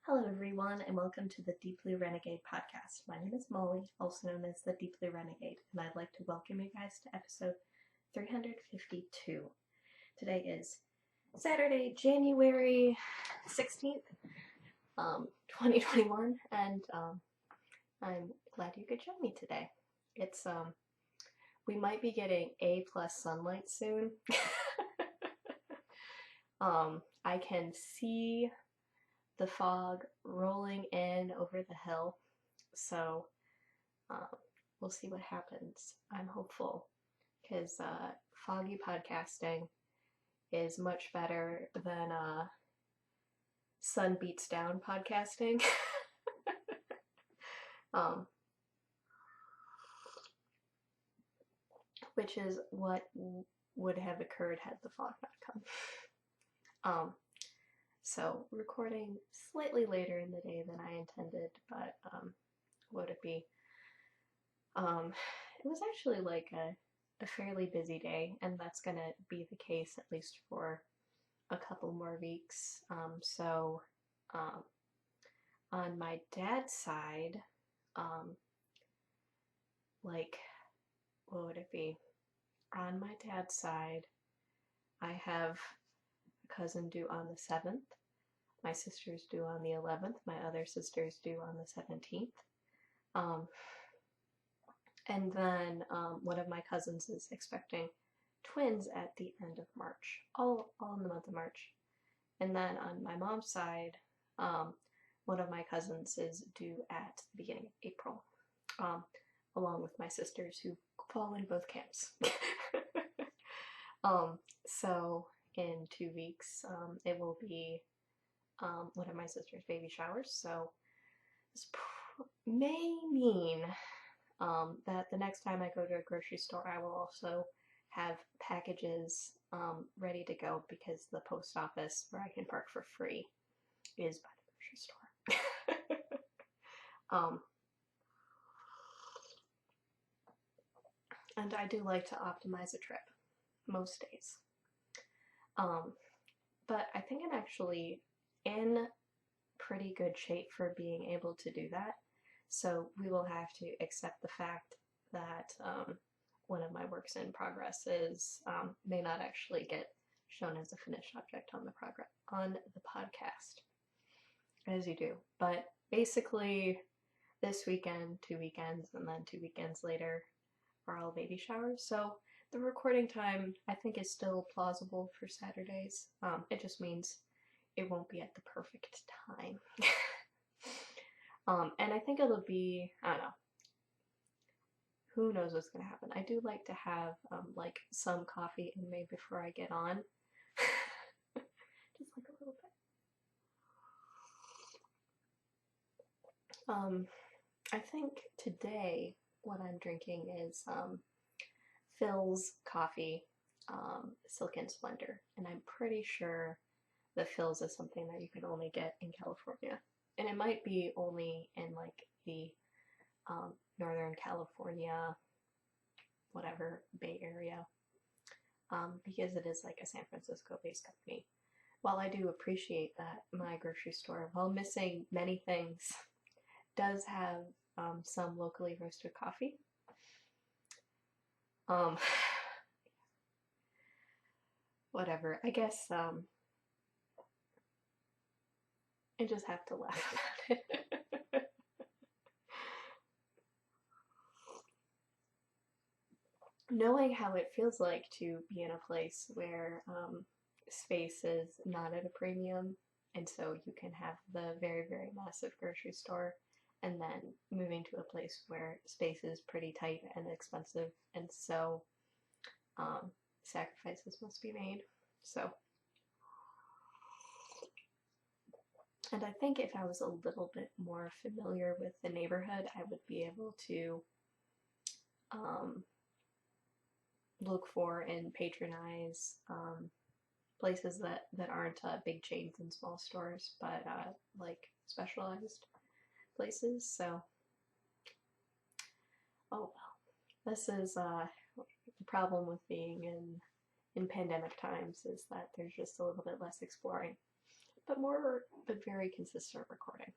Hello everyone and welcome to the Deep Blue Renegade podcast. My name is Molly, also known as the Deep Blue Renegade, and I'd like to welcome you guys to episode 352. Today is Saturday, January 16th, 2021, and I'm glad you could join me today. It's we might be getting A+ sunlight soon. I can see the fog rolling in over the hill, so we'll see what happens. I'm hopeful, because foggy podcasting is much better than sun beats down podcasting. Which is what would have occurred had the fog not come. So recording slightly later in the day than I intended, but would it be? It was actually like a fairly busy day, and that's gonna be the case at least for a couple more weeks. On my dad's side, what would it be? On my dad's side, I have a cousin due on the 7th. My sister's due on the 11th. My other sister's due on the 17th. And then one of my cousins is expecting twins at the end of March, all in the month of March. And then on my mom's side, one of my cousins is due at the beginning of April, along with my sisters who fall in both camps. So in 2 weeks, it will be one of my sister's baby showers, so this may mean that the next time I go to a grocery store, I will also have packages ready to go, because the post office where I can park for free is by the grocery store. And I do like to optimize a trip most days. But I think I'm actually in pretty good shape for being able to do that. So we will have to accept the fact that one of my works in progress may not actually get shown as a finished object on the podcast, as you do. But basically, this weekend, 2 weekends, and then 2 weekends later are all baby showers. So the recording time, I think, is still plausible for Saturdays. It just means it won't be at the perfect time. And I think it'll be, I don't know, who knows what's going to happen. I do like to have, like, some coffee in me before I get on. Just like a little bit. I think today what I'm drinking is Phil's coffee, Silk and Splendor, and I'm pretty sure the Phil's is something that you can only get in California, and it might be only in like the Northern California, whatever, Bay Area, because it is like a San Francisco-based company. While I do appreciate that my grocery store, while missing many things, does have some locally roasted coffee. Whatever, I guess I just have to laugh about it. Knowing how it feels like to be in a place where space is not at a premium, and so you can have the very, very massive grocery store, and then moving to a place where space is pretty tight and expensive, and so sacrifices must be made. So, and I think if I was a little bit more familiar with the neighborhood, I would be able to look for and patronize places that aren't big chains and small stores, but like specialized places. So, oh well, this is the problem with being in pandemic times, is that there's just a little bit less exploring. but very consistent recording.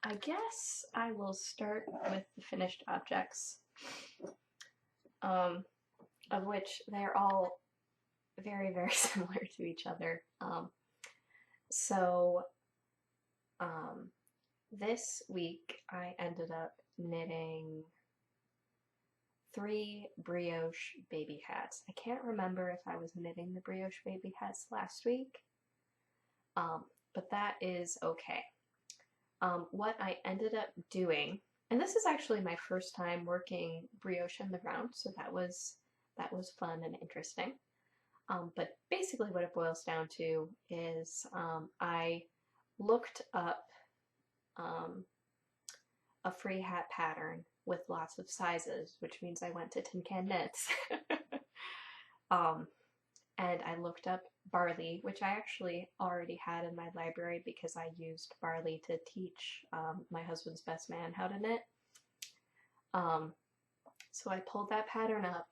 I guess I will start with the finished objects, of which they're all very, very similar to each other. This week I ended up knitting 3 brioche baby hats. I can't remember if I was knitting the brioche baby hats last week, but that is okay. What I ended up doing, and this is actually my first time working brioche in the round, so that was fun and interesting. But basically what it boils down to is I looked up a free hat pattern with lots of sizes, which means I went to Tin Can Knits. And I looked up barley, which I actually already had in my library because I used barley to teach my husband's best man how to knit. So I pulled that pattern up.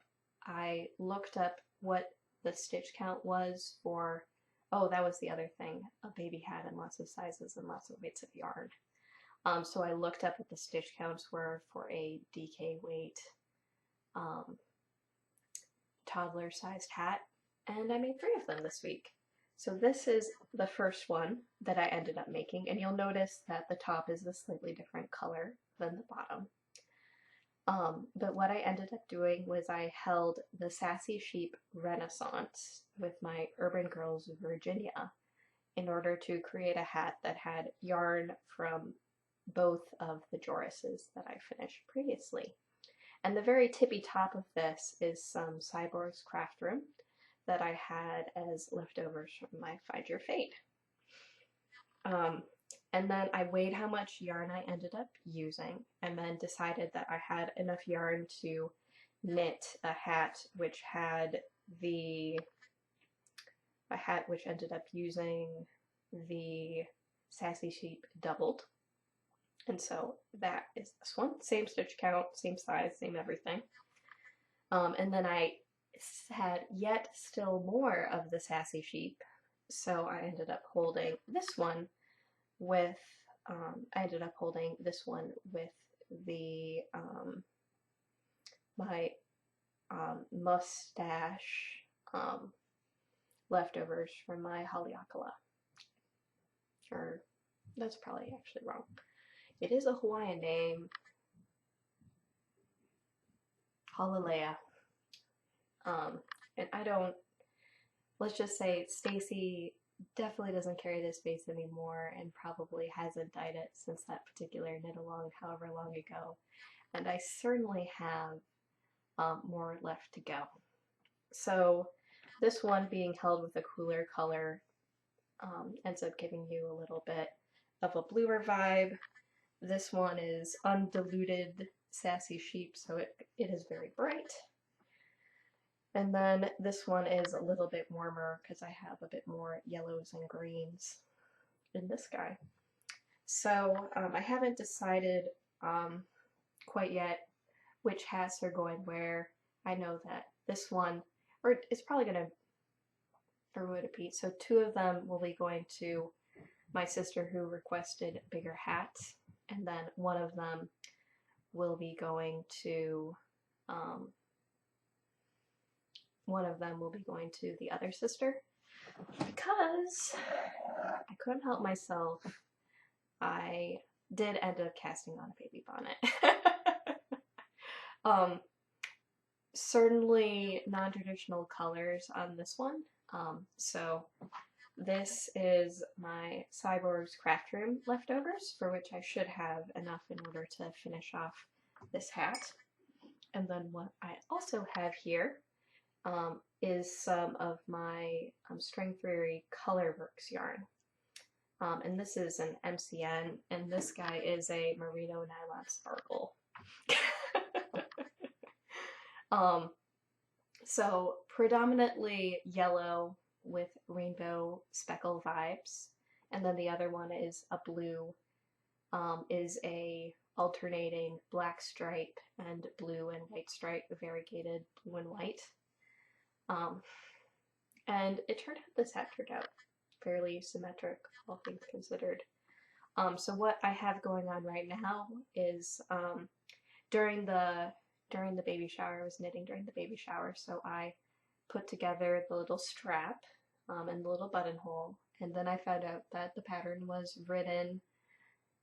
I looked up what the stitch count was for, oh, that was the other thing, a baby hat in lots of sizes and lots of weights of yarn. So I looked up what the stitch counts were for a DK weight toddler-sized hat, and I made 3 of them this week. So this is the first one that I ended up making, and you'll notice that the top is a slightly different color than the bottom. But what I ended up doing was I held the Sassy Sheep Renaissance with my Urban Girls Virginia in order to create a hat that had yarn from both of the Jorises that I finished previously. And the very tippy top of this is some Cyborg's Craft Room that I had as leftovers from my Find Your Fate. And then I weighed how much yarn I ended up using, and then decided that I had enough yarn to knit a hat which had a hat which ended up using the Sassy Sheep doubled. And so that is this one. Same stitch count, same size, same everything. And then I had yet still more of the Sassy Sheep, so I ended up holding this one with the my mustache leftovers from my Haleakala. Or that's probably actually wrong. It is a Hawaiian name. Halalea. And I don't, let's just say Stacy definitely doesn't carry this vase anymore and probably hasn't dyed it since that particular knit along however long ago. And I certainly have more left to go. So this one being held with a cooler color ends up giving you a little bit of a bluer vibe. This one is undiluted Sassy Sheep, so it is very bright. And then this one is a little bit warmer because I have a bit more yellows and greens in this guy. So I haven't decided quite yet which hats are going where. I know that this one, or it's probably going to, or would it be? So 2 of them will be going to my sister who requested bigger hats, and then 1 of them will be going to the other sister, because I couldn't help myself. I did end up casting on a baby bonnet. Certainly non-traditional colors on this one. So this is my Cyborg's Craft Room leftovers, for which I should have enough in order to finish off this hat. And then what I also have here is some of my String Theory Colorworks yarn. And this is an MCN, and this guy is a Merino Nylon Sparkle. So predominantly yellow with rainbow speckle vibes, and then the other one is a blue, is a alternating black stripe and blue and white stripe, variegated blue and white. Um, and it turned out this hat turned out fairly symmetric, all things considered. So what I have going on right now is during the during the baby shower, I was knitting during the baby shower, so I put together the little strap and the little buttonhole, and then I found out that the pattern was written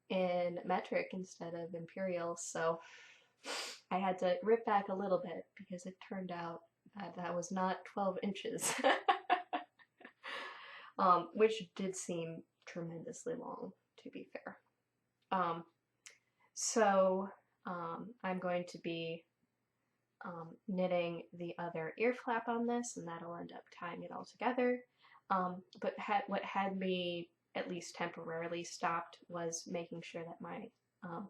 in metric instead of imperial, so I had to rip back a little bit because it turned out that that was not 12 inches, which did seem tremendously long, to be fair. Um, so I'm going to be knitting the other ear flap on this, and that'll end up tying it all together. But what had me at least temporarily stopped was making sure that my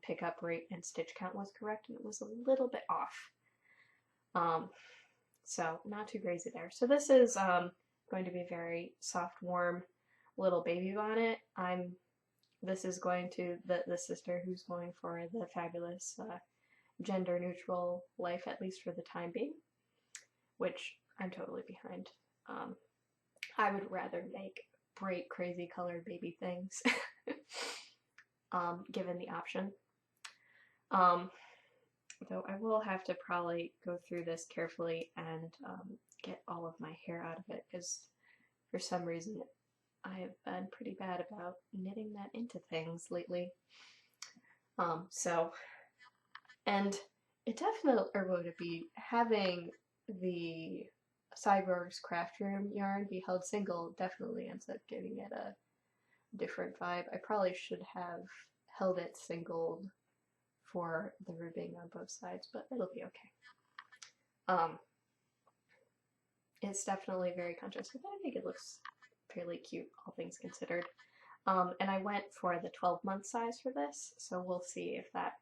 pickup rate and stitch count was correct, and it was a little bit off. So not too crazy there. So this is going to be a very soft, warm little baby bonnet. This is going to the sister who's going for the fabulous gender neutral life, at least for the time being, which I'm totally behind. I would rather make bright, crazy colored baby things, given the option. Though I will have to probably go through this carefully and get all of my hair out of it, because for some reason I have been pretty bad about knitting that into things lately. And it definitely would be having the Cyborg's Craft Room yarn be held single definitely ends up giving it a different vibe. I probably should have held it singled for the ribbing on both sides, but it'll be okay. It's definitely very contrasting, but I think it looks fairly cute, all things considered. And I went for the 12-month size for this, so we'll see if that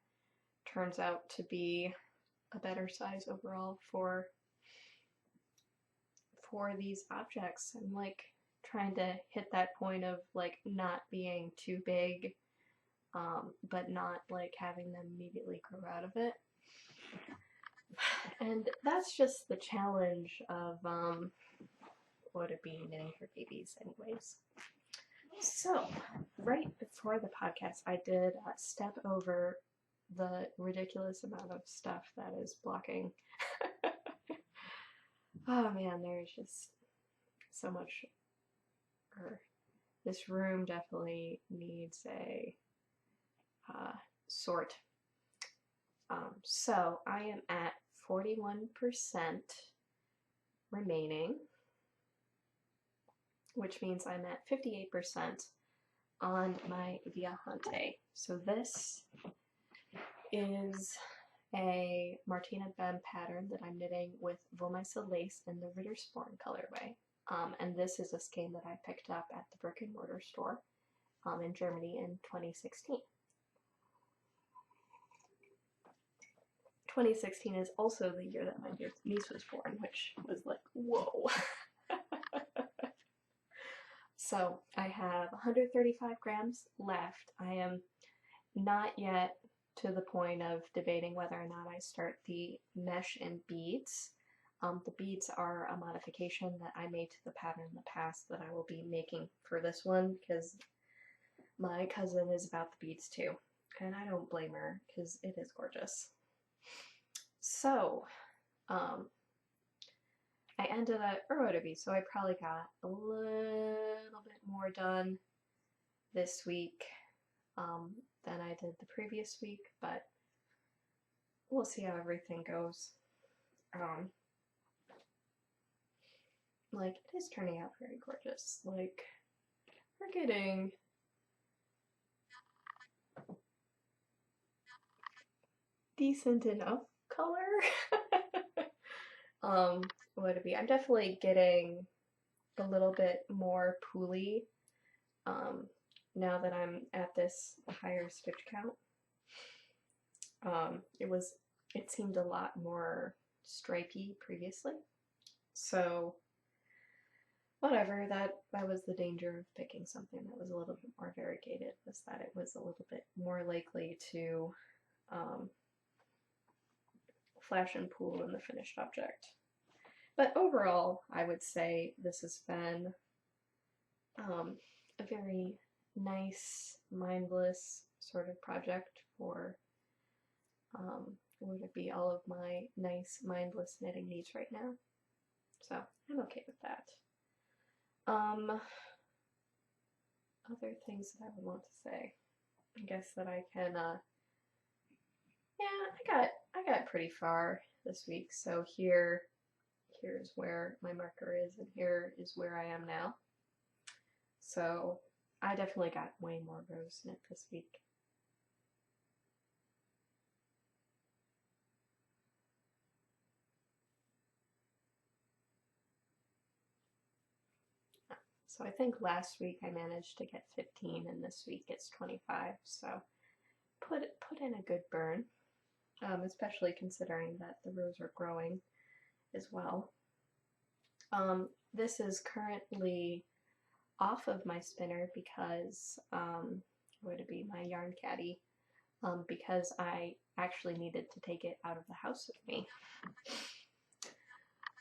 turns out to be a better size overall for these objects. I'm like trying to hit that point of like not being too big, but not like having them immediately grow out of it. And that's just the challenge of what it be knitting for babies anyways. So right before the podcast I did step over the ridiculous amount of stuff that is blocking. Oh man, there's just so much. This room definitely needs a sort. So I am at 41% remaining, which means I'm at 58% on my Viajante. So this is a Martina Bem pattern that I'm knitting with Wollmeise lace in the Rittersporn colorway. And this is a skein that I picked up at the brick and mortar store in Germany in 2016. 2016 is also the year that my niece was born, which was like, whoa. So I have 135 grams left. I am not yet to the point of debating whether or not I start the mesh and beads. The beads are a modification that I made to the pattern in the past that I will be making for this one, because my cousin is about the beads too, and I don't blame her because it is gorgeous. So I ended at Urotobie, so I probably got a little bit more done this week than I did the previous week, but we'll see how everything goes. Like, it is turning out very gorgeous. Like, we're getting decent enough color. What it be? I'm definitely getting a little bit more pooly now that I'm at this higher stitch count. It seemed a lot more stripey previously, so whatever, that was the danger of picking something that was a little bit more variegated, was that it was a little bit more likely to flash and pool in the finished object. But overall, I would say this has been a very nice, mindless sort of project for would it be all of my nice, mindless knitting needs right now. So I'm okay with that. Other things that I would want to say. I guess that I can, yeah, I got pretty far this week. So here's where my marker is, and here is where I am now. So I definitely got way more rows in it this week. So I think last week I managed to get 15, and this week it's 25. So put in a good burn, especially considering that the rows are growing as well. This is currently off of my spinner because would it be my yarn caddy, because I actually needed to take it out of the house with me.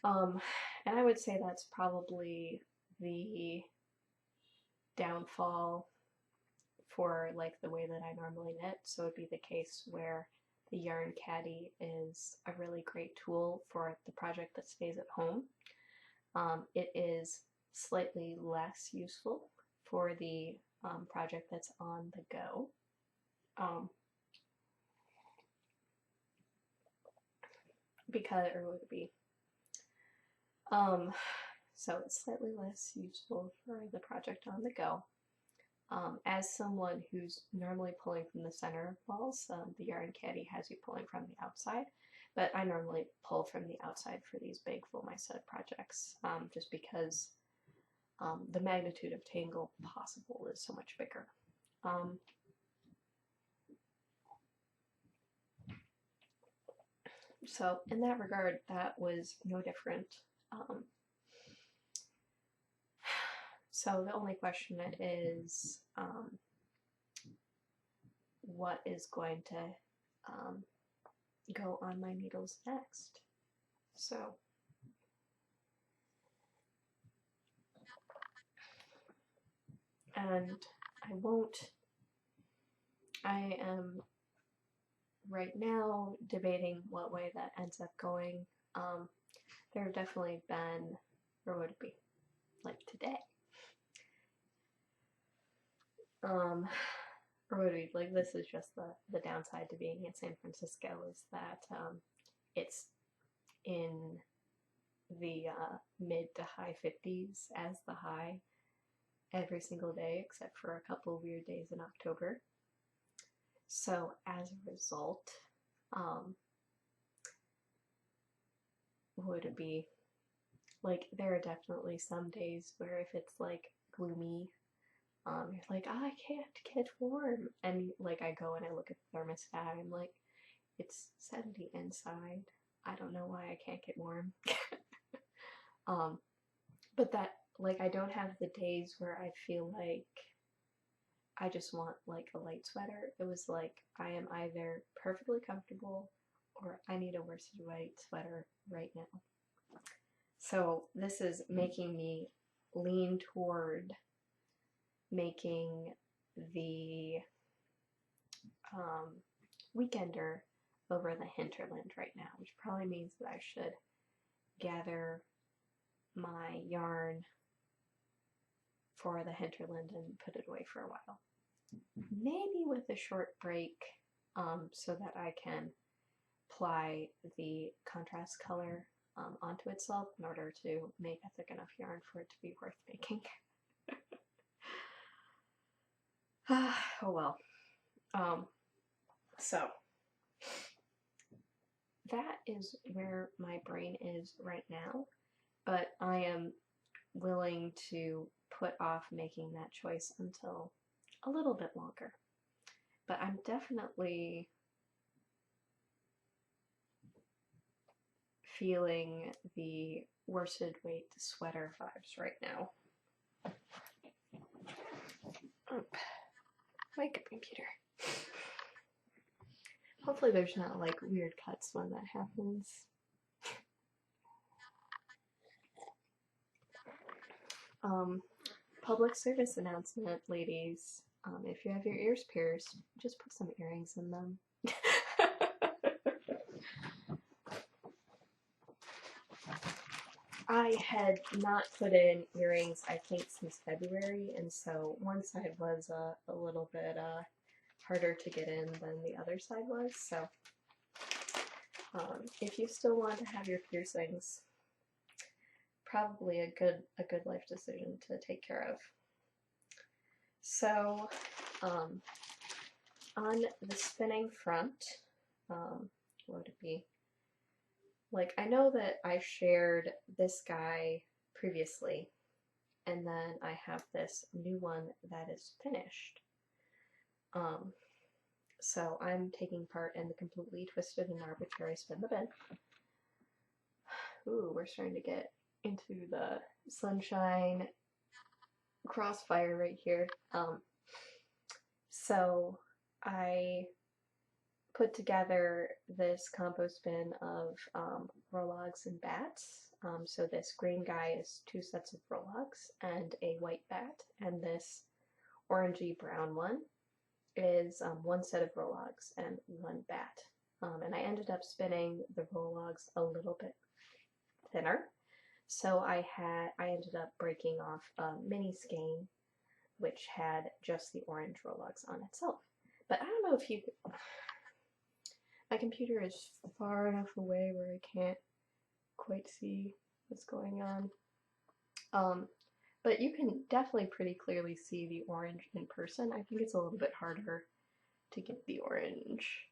And I would say that's probably the downfall for like the way that I normally knit. So it'd be the case where the yarn caddy is a really great tool for the project that stays at home. It is slightly less useful for the project that's on the go. Because, or would it be, so it's slightly less useful for the project on the go. As someone who's normally pulling from the center of balls, the yarn caddy has you pulling from the outside, but I normally pull from the outside for these big full my-set projects, just because the magnitude of tangle possible is so much bigger. So in that regard, that was no different. So the only question is what is going to go on my needles next. So and I am right now debating what way that ends up going. There have definitely been, or would it be, like today, or would it be, like, this is just the downside to being in San Francisco, is that it's in the mid to high 50s as the high every single day, except for a couple weird days in October. So as a result, would it be, like, there are definitely some days where if it's like gloomy, you're like, oh, I can't get warm, and like I go and I look at the thermostat, I'm like, it's 70 inside, I don't know why I can't get warm. But that, like, I don't have the days where I feel like I just want like a light sweater. It was like I am either perfectly comfortable or I need a worsted weight sweater right now. So this is making me lean toward making the weekender over the hinterland right now, which probably means that I should gather my yarn for the hinterland and put it away for a while. Maybe with a short break, so that I can apply the contrast color onto itself in order to make a thick enough yarn for it to be worth making. Oh well. So that is where my brain is right now, but I am willing to put off making that choice until a little bit longer. But I'm definitely feeling the worsted weight sweater vibes right now. Wake up, computer. Hopefully there's not like weird cuts when that happens. Public service announcement, ladies. If you have your ears pierced, just put some earrings in them. I had not put in earrings, I think, since February, and so one side was a little bit harder to get in than the other side was, so if you still want to have your piercings, probably a good life decision to take care of. So, on the spinning front, what would it be? Like, I know that I shared this guy previously, and then I have this new one that is finished. So I'm taking part in the completely twisted and arbitrary spin the bin. Ooh, we're starting to get into the sunshine crossfire right here. So I put together this combo spin of Rologs and bats. So this green guy is 2 sets of Rologs and a white bat, and this orangey brown one is 1 set of Rologs and 1 bat. And I ended up spinning the Rologs a little bit thinner, so I ended up breaking off a mini skein which had just the orange Rologs on itself. But I don't know if you... My computer is far enough away where I can't quite see what's going on. But you can definitely pretty clearly see the orange in person. I think it's a little bit harder to get the orange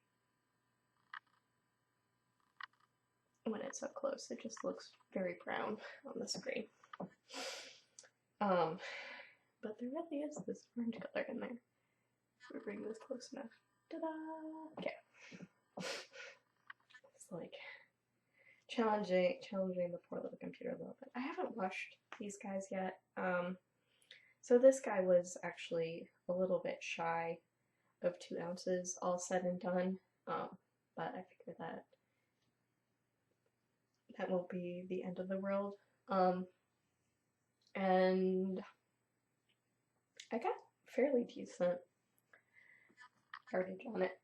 when it's up close. It just looks very brown on the screen. But there really is this orange color in there. We'll bring this close enough. Ta-da! Okay. It's like challenging the poor little computer a little bit. I haven't washed these guys yet. So this guy was actually a little bit shy of 2 ounces all said and done. But I figure that won't be the end of the world. And I got fairly decent yardage on it,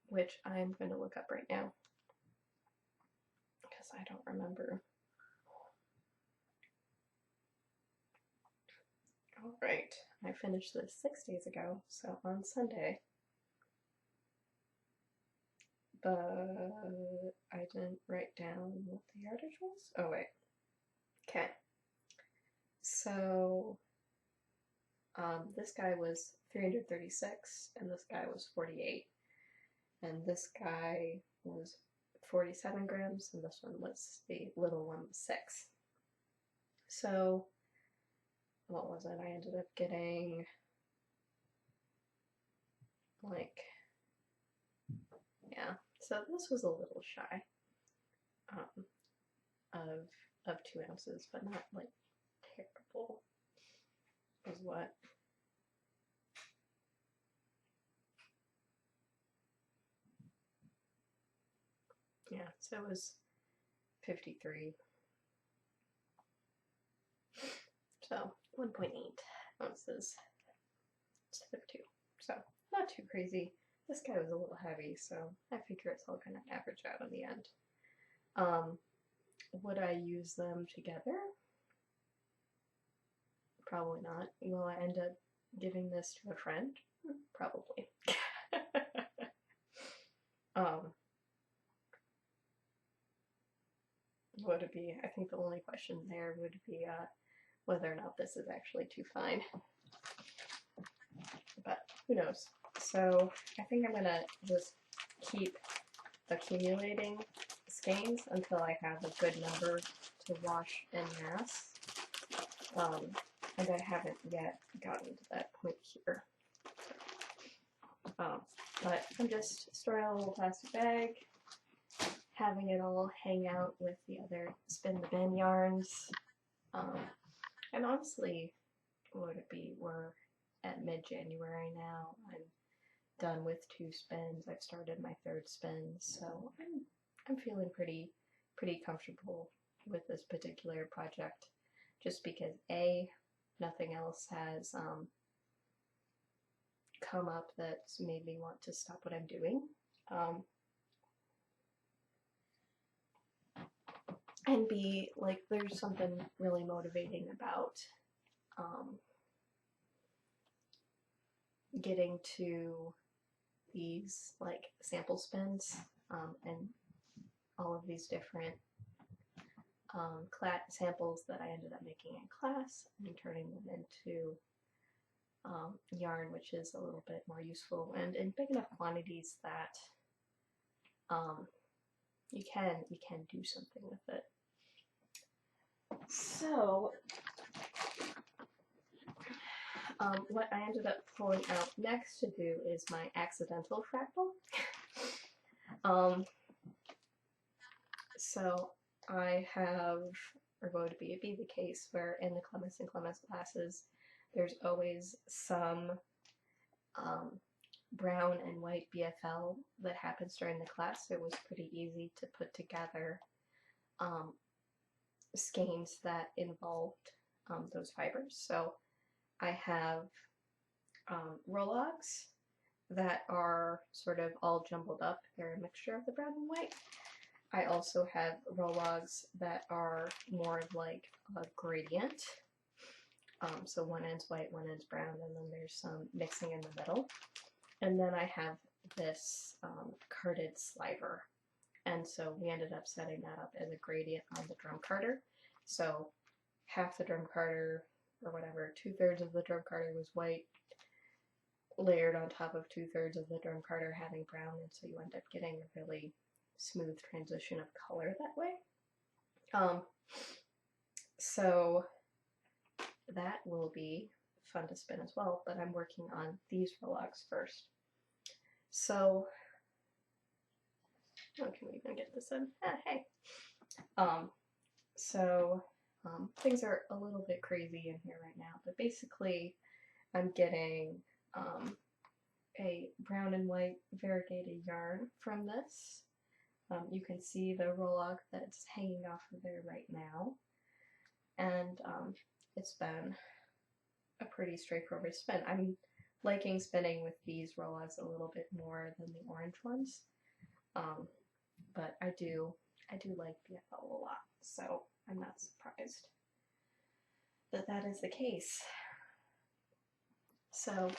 which I'm going to look up right now because I don't remember. Alright, I finished this 6 days ago, so on Sunday. But I didn't write down what the yardage was. Oh wait. Okay. So this guy was 336 and this guy was 48. And this guy was 47 grams and this one was, the little one was 6. So what was it? I ended up getting like, yeah, so this was a little shy of 2 ounces, but not like terrible is what. Yeah, so it was 53. So 1.8 ounces instead of 2. So not too crazy. This guy was a little heavy, so I figure it's all gonna average out in the end. Would I use them together? Probably not. Will I end up giving this to a friend? Probably. Would it be? I think the only question there would be whether or not this is actually too fine. But who knows? So I think I'm gonna just keep accumulating skeins until I have a good number to wash en masse. And I haven't yet gotten to that point here. But I'm just storing a little plastic bag, having it all hang out with the other spin the bin yarns. And honestly, what would it be? We're at mid-January now. I'm done with 2 spins. I've started my 3rd spin, so I'm feeling pretty comfortable with this particular project. just because A, nothing else has come up that's made me want to stop what I'm doing. And B, like, there's something really motivating about getting to these like sample spins and all of these different samples that I ended up making in class and turning them into yarn, which is a little bit more useful and in big enough quantities that you can do something with it. So what I ended up pulling out next to do is my accidental fractal. So I have, or going to be the case where in the Clemens and Clemens classes, there's always some brown and white BFL that happens during the class. It was pretty easy to put together skeins that involved those fibers. So I have rologs that are sort of all jumbled up. They're a mixture of the brown and white. I also have rologs that are more like a gradient. So one end's white, one end's brown, and then there's some mixing in the middle. And then I have this carded sliver. And so we ended up setting that up as a gradient on the drum carder. So half the drum carder, or whatever, 2/3 of the drum carder was white, layered on top of 2/3 of the drum carder having brown, and so you end up getting a really smooth transition of color that way. So that will be fun to spin as well, but I'm working on these rologs first. So, oh, can we even get this in? Ah, hey. Things are a little bit crazy in here right now, but basically I'm getting a brown and white variegated yarn from this. You can see the rollock that's hanging off of there right now, and it's been a pretty straightforward spin. I'm liking spinning with these rollouts a little bit more than the orange ones, but I do like BFL a lot, so I'm not surprised that that is the case. So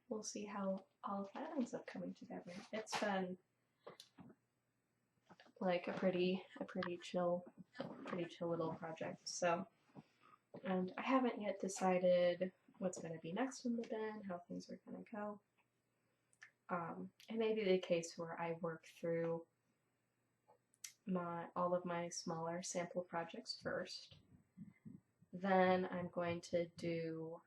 we'll see how all of that ends up coming together. It's been like a pretty chill little project. So, and I haven't yet decided what's going to be next in the bin, how things are going to go. It may be the case where I work through all of my smaller sample projects first. Then I'm going to do,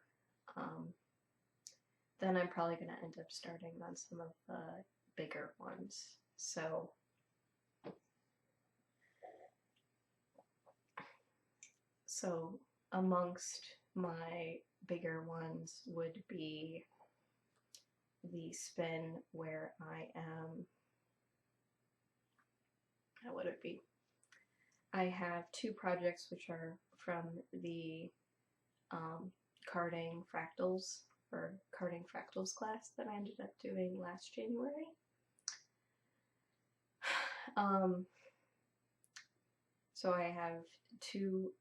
then I'm probably going to end up starting on some of the bigger ones. So amongst my bigger ones would be the spin where I am, how would it be? I have two projects which are from the carding fractals class that I ended up doing last January. So I have two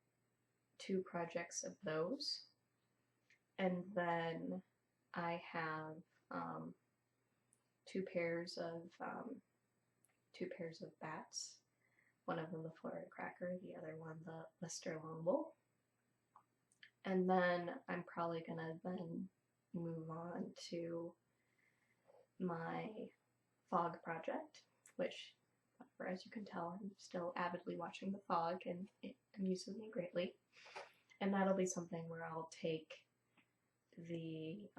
projects of those, and then I have two pairs of bats. One of them the Florida Cracker, the other one the Leicester Longbull. And then I'm probably gonna then move on to my fog project, which, as you can tell, I'm still avidly watching the fog, and it amuses me greatly. And that'll be something where I'll take the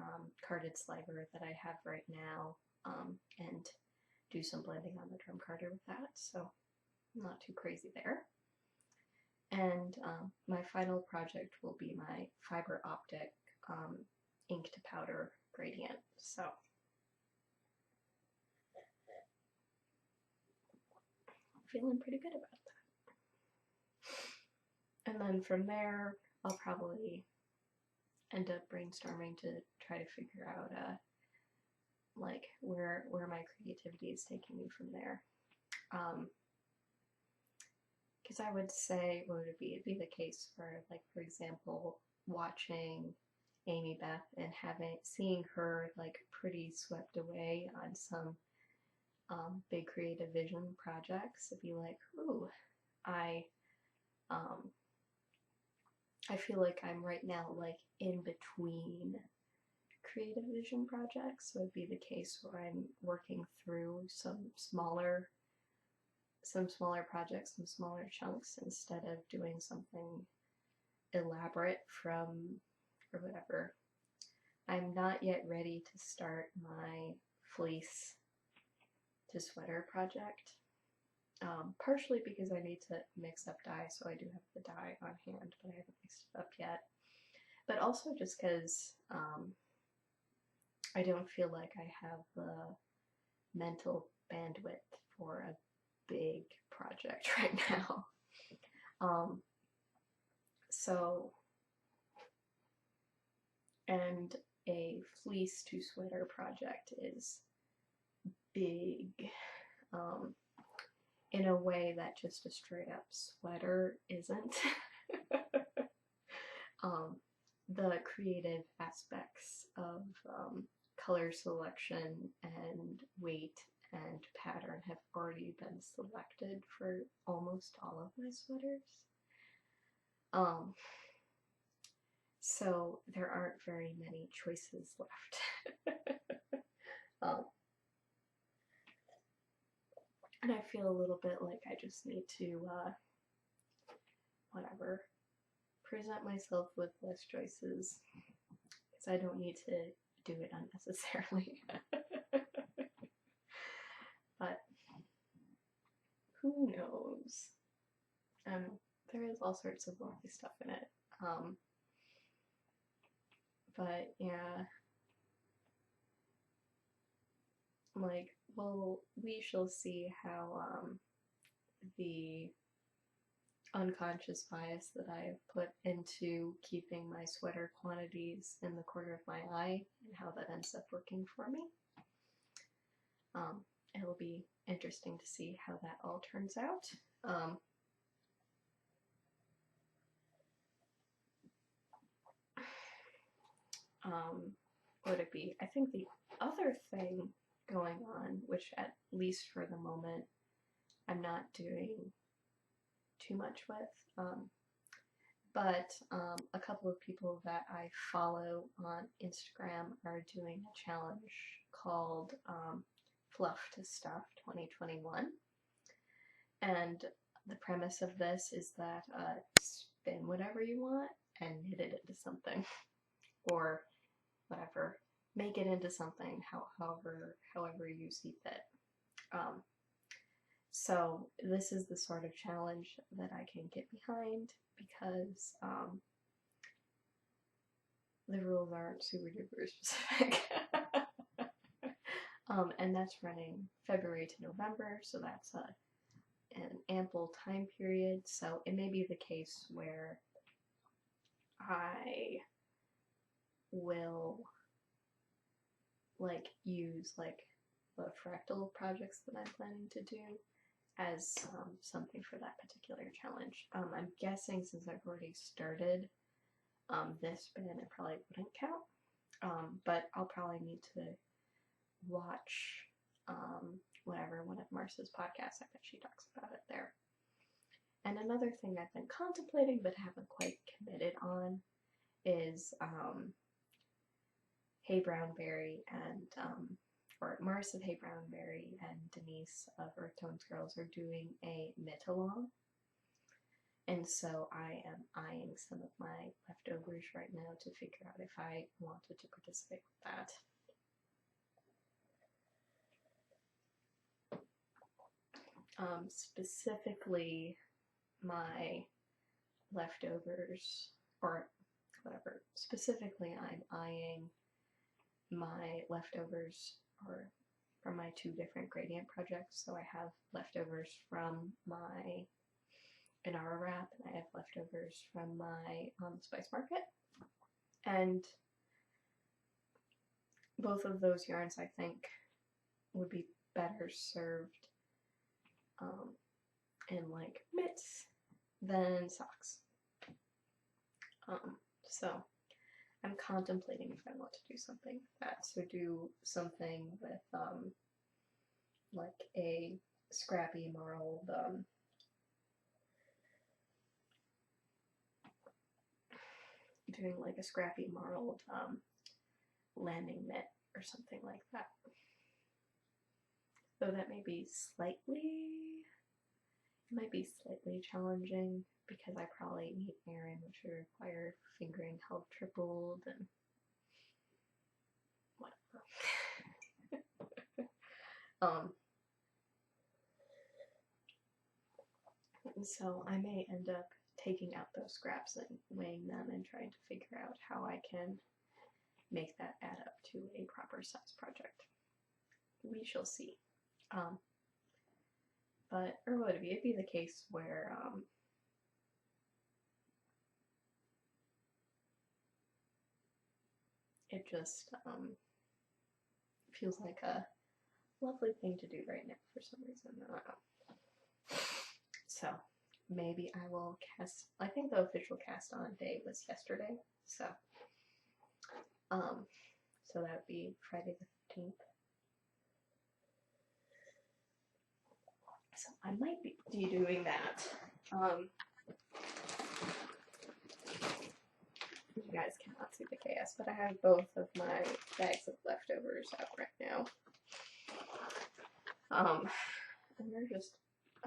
carded sliver that I have right now and do some blending on the drum carder with that, so not too crazy there. And my final project will be my fiber optic ink to powder gradient. So feeling pretty good about that. And then from there, I'll probably end up brainstorming to try to figure out like where my creativity is taking me from there. Because I would say, what would it be? It'd be the case for, like, for example, watching Amy Beth and seeing her like pretty swept away on some big creative vision projects. It'd be like, ooh, I feel like I'm right now like in between creative vision projects. So it'd be the case where I'm working through some smaller projects, some smaller chunks, instead of doing something elaborate from or whatever. I'm not yet ready to start my fleece to sweater project. Partially because I need to mix up dye, so I do have the dye on hand, but I haven't mixed it up yet. But also just because I don't feel like I have the mental bandwidth for a big project right now. So, and a fleece to sweater project is big in a way that just a straight up sweater isn't. The creative aspects of color selection and weight and pattern have already been selected for almost all of my sweaters. So there aren't very many choices left. And I feel a little bit like I just need to, whatever, present myself with less choices, because I don't need to do it unnecessarily. But who knows? There is all sorts of lovely stuff in it. But yeah, like, well, we shall see how the unconscious bias that I have put into keeping my sweater quantities in the corner of my eye and how that ends up working for me. It'll be interesting to see how that all turns out. What would it be? I think the other thing going on, which at least for the moment I'm not doing too much with, but a couple of people that I follow on Instagram are doing a challenge called Fluff to Stuff 2021. And the premise of this is that spin whatever you want and knit it into something, or whatever, make it into something however you see fit. So this is the sort of challenge that I can get behind, because the rules aren't super duper specific. And that's running February to November, so that's an ample time period. So it may be the case where I will like use like the fractal projects that I'm planning to do as something for that particular challenge. I'm guessing since I've already started this spin, it probably wouldn't count, but I'll probably need to watch whatever, one of Marcia's podcasts. I bet she talks about it there. And another thing I've been contemplating but haven't quite committed on is Hey Brownberry and or Mars of Hey Brownberry and Denise of Earth Tones Girls are doing a knit-along. And so I am eyeing some of my leftovers right now to figure out if I wanted to participate with that. Specifically, my leftovers, or whatever, specifically I'm eyeing my leftovers or from my two different gradient projects. So I have leftovers from my our wrap, and I have leftovers from my spice market. And both of those yarns, I think, would be better served in like mitts than socks. So I'm contemplating if I want to do something like that. So do something with like a scrappy marled doing like a scrappy marled landing mitt or something like that. Though that may be it might be slightly challenging because I probably need Aaron, which would require fingering held tripled and whatever. So I may end up taking out those scraps and weighing them and trying to figure out how I can make that add up to a proper size project. We shall see. Or would it be the case where it just feels like a lovely thing to do right now for some reason. I don't know. So maybe I will cast. I think the official cast on day was yesterday. So so that would be Friday the 15th. So I might be doing that. You guys cannot see the chaos, but I have both of my bags of leftovers out right now. And they're just,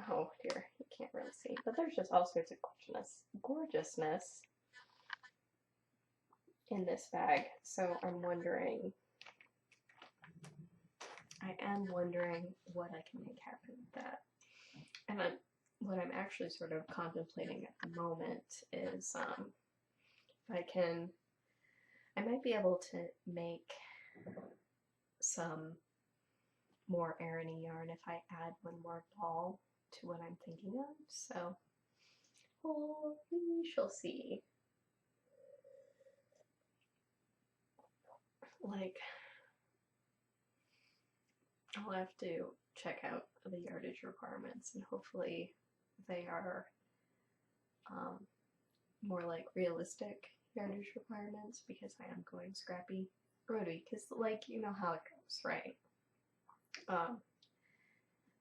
oh dear, you can't really see, but there's just all sorts of gorgeousness in this bag. So I am wondering what I can make happen with that. And what I'm actually sort of contemplating at the moment is I might be able to make some more Aran-y yarn if I add one more ball to what I'm thinking of. So we shall see. Like, I'll have to check out the yardage requirements, and hopefully they are more like realistic yardage requirements, because I am going scrappy rotary, because like, you know how it goes, right?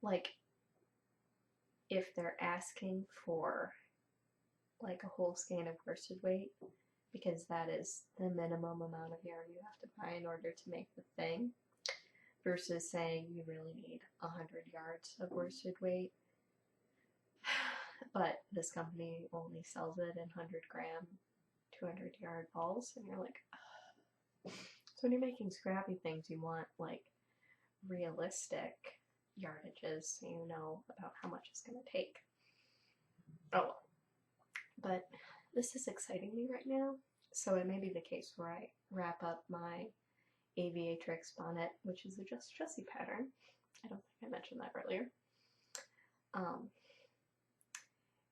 Like, if they're asking for like a whole skein of worsted weight, because that is the minimum amount of yarn you have to buy in order to make the thing, versus saying you really need 100 yards of worsted weight, but this company only sells it in 100-gram, 200-yard balls, and you're like, ugh. So when you're making scrappy things, you want like realistic yardages, so you know about how much it's going to take. Oh, but this is exciting me right now, so it may be the case where I wrap up my aviatrix bonnet, which is a Just Jessie pattern. I don't think I mentioned that earlier.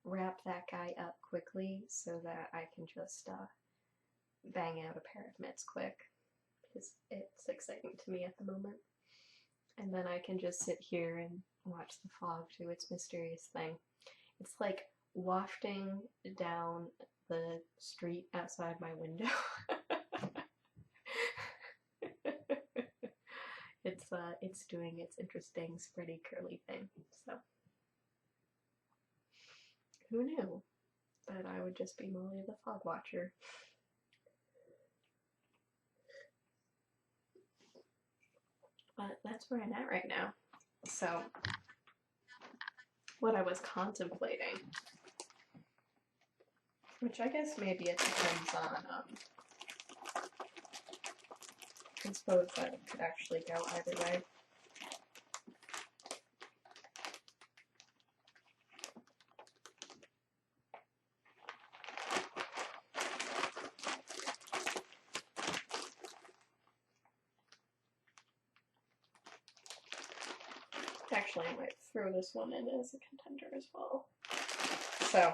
Wrap that guy up quickly so that I can just bang out a pair of mitts quick, because it's exciting to me at the moment. And then I can just sit here and watch the fog do its mysterious thing. It's like wafting down the street outside my window. It's doing its interesting spready curly thing. So who knew that I would just be Molly the Fog Watcher? But that's where I'm at right now. So what I was contemplating, which I guess maybe it depends on, I suppose that it could actually go either way. Actually, I might throw this one in as a contender as well. So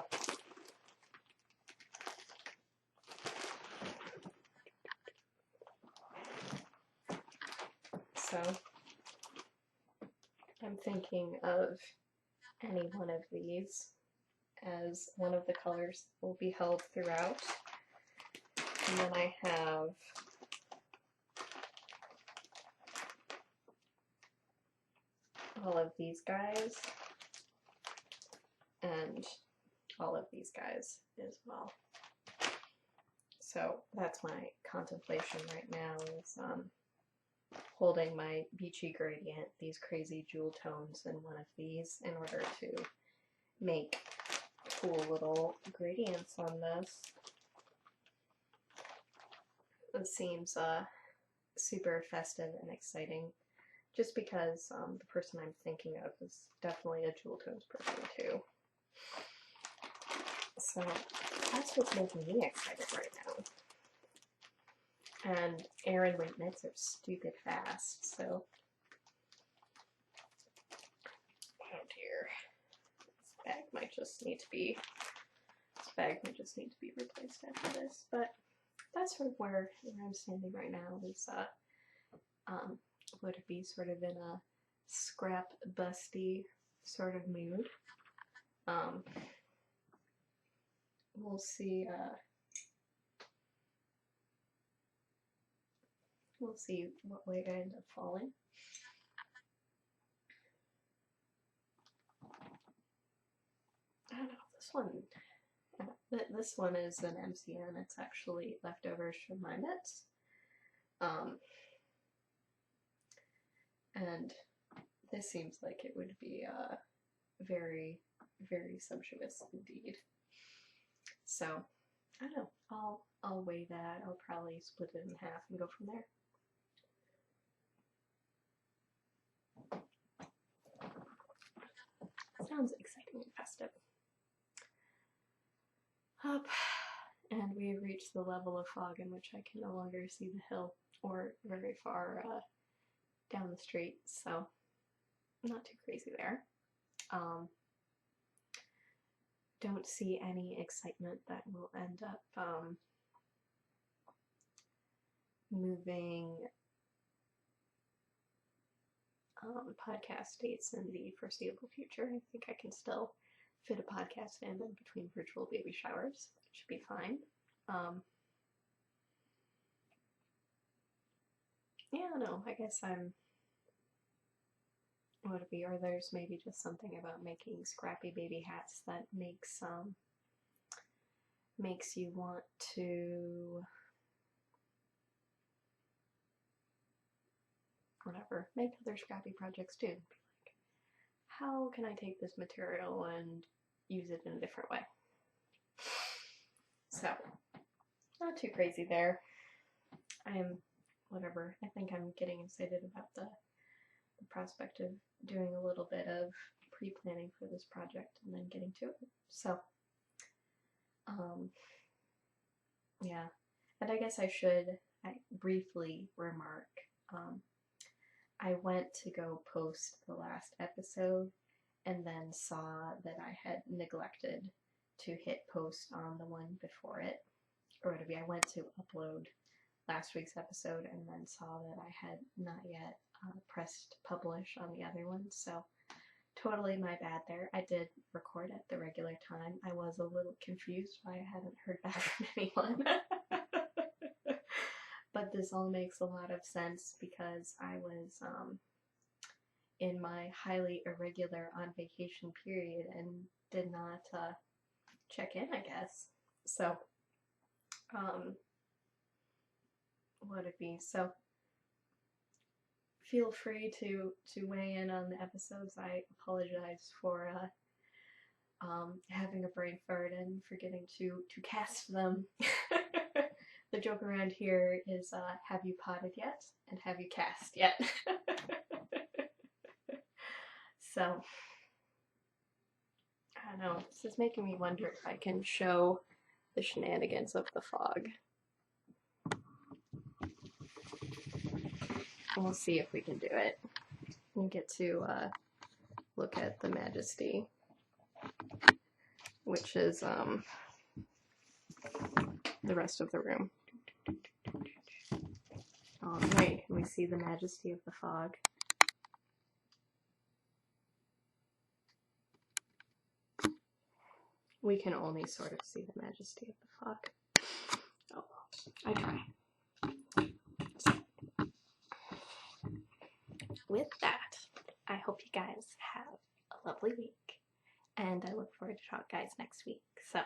I'm thinking of any one of these as one of the colors will be held throughout. And then I have all of these guys and all of these guys as well. So that's my contemplation right now, is holding my beachy gradient, these crazy jewel tones, in one of these in order to make cool little gradients on this. It seems super festive and exciting, just because the person I'm thinking of is definitely a jewel tones person too. So that's what's making me excited right now. And Aaron weight knits are stupid fast, so oh dear. This bag might just need to be replaced after this, but that's sort of where I'm standing right now, is would be sort of in a scrap busty sort of mood. We'll see what way I end up falling. I don't know, this one is an MCN. It's actually leftovers from my knits. And this seems like it would be very, very sumptuous indeed. So I don't know, I'll weigh that. I'll probably split it in half and go from there. Sounds exciting and festive. Up, and we have reached the level of fog in which I can no longer see the hill or very far down the street, so not too crazy there. Don't see any excitement that will end up moving podcast dates in the foreseeable future. I think I can still fit a podcast in between virtual baby showers. It should be fine. Yeah, no, I guess or there's maybe just something about making scrappy baby hats that makes you want to whatever, make other scrappy projects too. Like, how can I take this material and use it in a different way? So, not too crazy there. Whatever, I think I'm getting excited about the prospect of doing a little bit of pre-planning for this project and then getting to it. So, yeah, and I guess I should briefly remark, I went to go post the last episode and then saw that I had neglected to hit post on the one before it, or whatever. I went to upload last week's episode and then saw that I had not yet pressed publish on the other one, so totally my bad there. I did record at the regular time. I was a little confused why I hadn't heard back from anyone. But this all makes a lot of sense because I was in my highly irregular on vacation period and did not check in, I guess. So, what it be? So, feel free to weigh in on the episodes. I apologize for having a brain fart and forgetting to cast them. The joke around here is, have you potted yet? And have you cast yet? So, I don't know. This is making me wonder if I can show the shenanigans of the fog. We'll see if we can do it. We get to look at the majesty which is the rest of the room. Alright, can we see the majesty of the fog? We can only sort of see the majesty of the fog. Oh, I try. With that, I hope you guys have a lovely week, and I look forward to talk guys next week. So,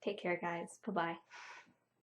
take care guys. Bye-bye.